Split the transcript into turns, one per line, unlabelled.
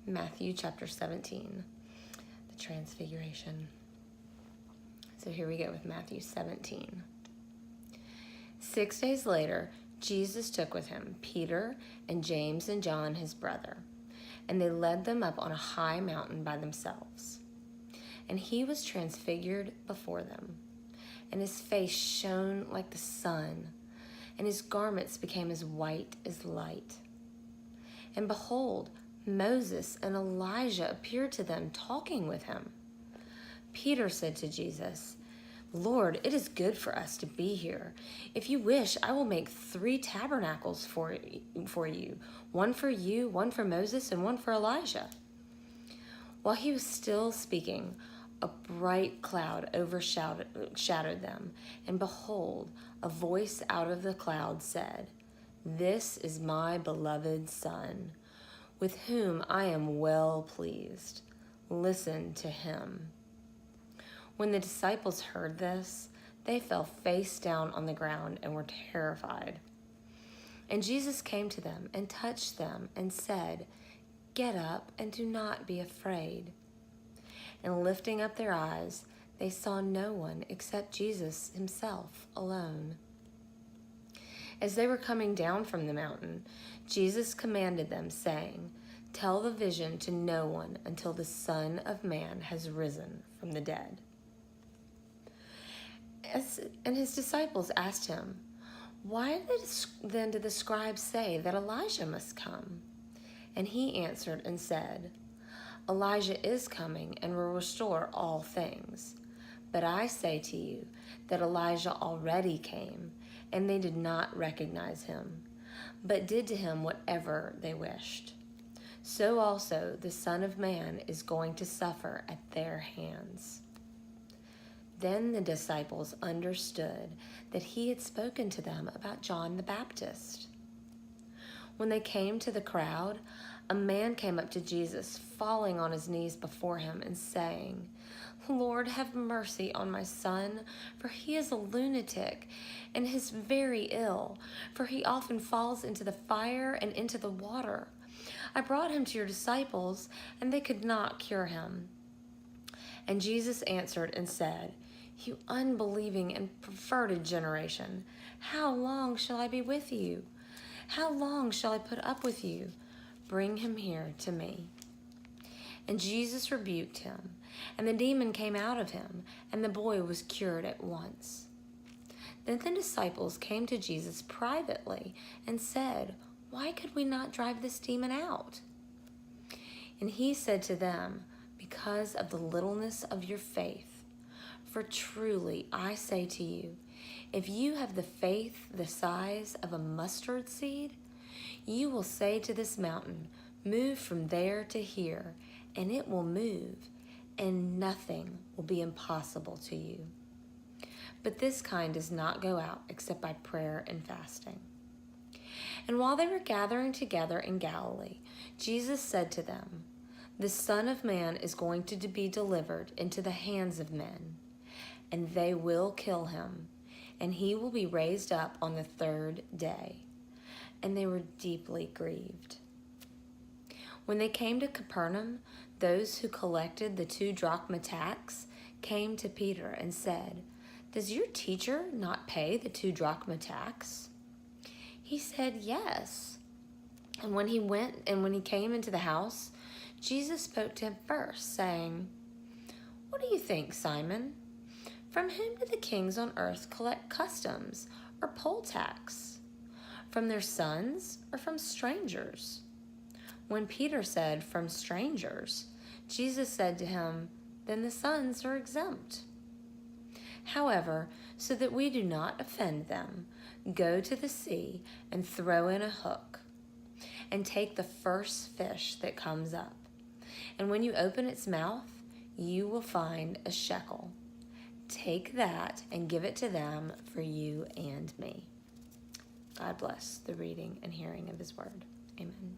Matthew chapter 17, the Transfiguration. So here we go with Matthew 17. 6 days later, Jesus took with him Peter and James and John, his brother, and they led them up on a high mountain by themselves. And he was transfigured before them, and his face shone like the sun, and his garments became as white as light. And behold, Moses and Elijah appeared to them, talking with him. Peter said to Jesus, "Lord, it is good for us to be here. If you wish, I will make 3 tabernacles for you, one for you, one for Moses, and one for Elijah." While he was still speaking, a bright cloud overshadowed them, and behold, a voice out of the cloud said, "This is my beloved Son, with whom I am well pleased. Listen to him." When the disciples heard this, they fell face down on the ground and were terrified. And Jesus came to them and touched them and said, "Get up and do not be afraid." And lifting up their eyes, they saw no one except Jesus himself alone. As they were coming down from the mountain, Jesus commanded them, saying, "Tell the vision to no one until the Son of Man has risen from the dead." And his disciples asked him, "Why then did the scribes say that Elijah must come?" And he answered and said, "Elijah is coming and will restore all things. But I say to you that Elijah already came, and they did not recognize him, but did to him whatever they wished. So also the Son of Man is going to suffer at their hands." Then the disciples understood that he had spoken to them about John the Baptist. When they came to the crowd, a man came up to Jesus, falling on his knees before him and saying, "Lord, have mercy on my son, for he is a lunatic and is very ill, for he often falls into the fire and into the water. I brought him to your disciples, and they could not cure him." And Jesus answered and said, "You unbelieving and perverted generation, how long shall I be with you? How long shall I put up with you? Bring him here to me." And Jesus rebuked him, and the demon came out of him, and the boy was cured at once. Then the disciples came to Jesus privately and said, "Why could we not drive this demon out?" And he said to them, "Because of the littleness of your faith. For truly I say to you, if you have the faith the size of a mustard seed, you will say to this mountain, 'Move from there to here,' and it will move, and nothing will be impossible to you. But this kind does not go out except by prayer and fasting." And while they were gathering together in Galilee, Jesus said to them, "The Son of Man is going to be delivered into the hands of men, and they will kill him, and he will be raised up on the 3rd day." And they were deeply grieved. When they came to Capernaum, those who collected the 2 drachma tax came to Peter and said, "Does your teacher not pay the 2 drachma tax?" He said, "Yes." And when he came into the house, Jesus spoke to him first, saying, "What do you think, Simon? From whom do the kings on earth collect customs or poll tax? From their sons or from strangers?" When Peter said, "From strangers," Jesus said to him, "Then the sons are exempt. However, so that we do not offend them, go to the sea and throw in a hook, and take the first fish that comes up. And when you open its mouth, you will find a shekel. Take that and give it to them for you and me." God bless the reading and hearing of his word. Amen.